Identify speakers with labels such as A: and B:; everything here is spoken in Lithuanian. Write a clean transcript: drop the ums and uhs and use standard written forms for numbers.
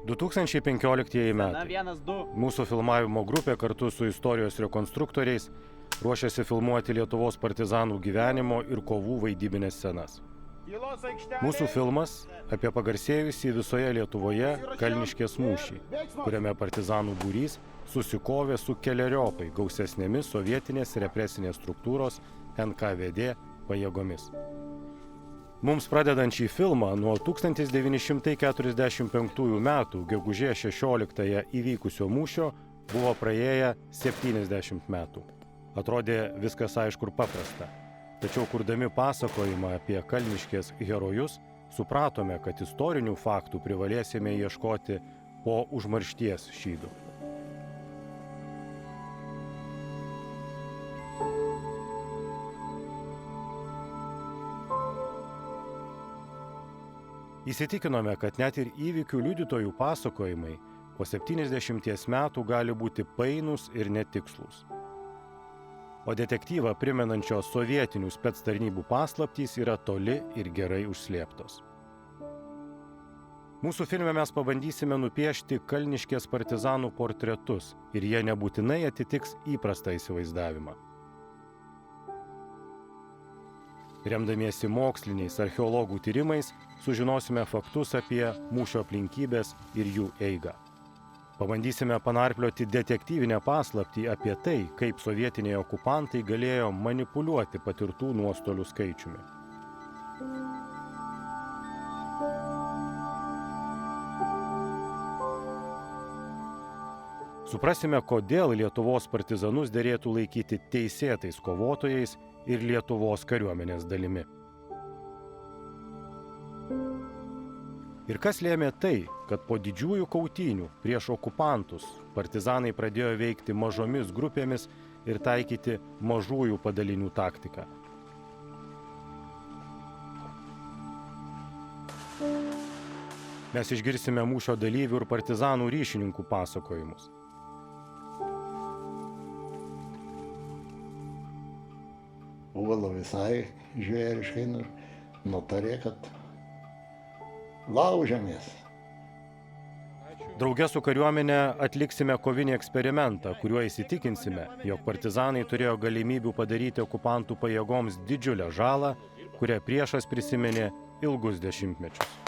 A: 2015 metai. Mūsų filmavimo grupė kartu su istorijos rekonstruktoriais ruošiasi filmuoti Lietuvos partizanų gyvenimo ir kovų vaidybinės scenas. Mūsų filmas apie pagarsėjusį visoje Lietuvoje Kalniškės mūšį, kuriame partizanų būrys susikovė su keleriopai gausesnėmis sovietinės represinės struktūros NKVD pajėgomis. Mums pradedant šį filmą nuo 1945 metų gegužės 16 įvykusio mūšio buvo praėję 70 metų. Atrodė viskas aišku ir paprasta. Tačiau kurdami pasakojimą apie Kalniškės herojus, supratome, kad istorinių faktų privalėsime ieškoti po užmaršties šydų. Įsitikinome, kad net ir įvykių liudytojų pasakojimai po 70 metų gali būti painūs ir netikslūs. O detektyvą primenančios sovietinių spectarnybų paslaptys yra toli ir gerai užslėptos. Mūsų filme mes pabandysime nupiešti Kalniškės partizanų portretus ir jie nebūtinai atitiks įprastą įsivaizdavimą. Remdamiesi moksliniais archeologų tyrimais, sužinosime faktus apie mūšio aplinkybės ir jų eigą. Pabandysime panarplioti detektyvinę paslaptį apie tai, kaip sovietiniai okupantai galėjo manipuliuoti patirtų nuostolių skaičiumi. Suprasime, kodėl Lietuvos partizanus derėtų laikyti teisėtais kovotojais ir Lietuvos kariuomenės dalimi. Ir kas lėmė tai, kad po didžiųjų kautynių prieš okupantus partizanai pradėjo veikti mažomis grupėmis ir taikyti mažųjų padalinių taktiką. Mes išgirsime mūšio dalyvių ir partizanų ryšininkų pasakojimus.
B: Uvalo visai žvėriškai nutarė, kad laužiamės.
A: Drauge su kariuomenė atliksime kovinį eksperimentą, kuriuo įsitikinsime, jog partizanai turėjo galimybių padaryti okupantų pajėgoms didžiulę žalą, kurią priešas prisiminė ilgus dešimtmečius.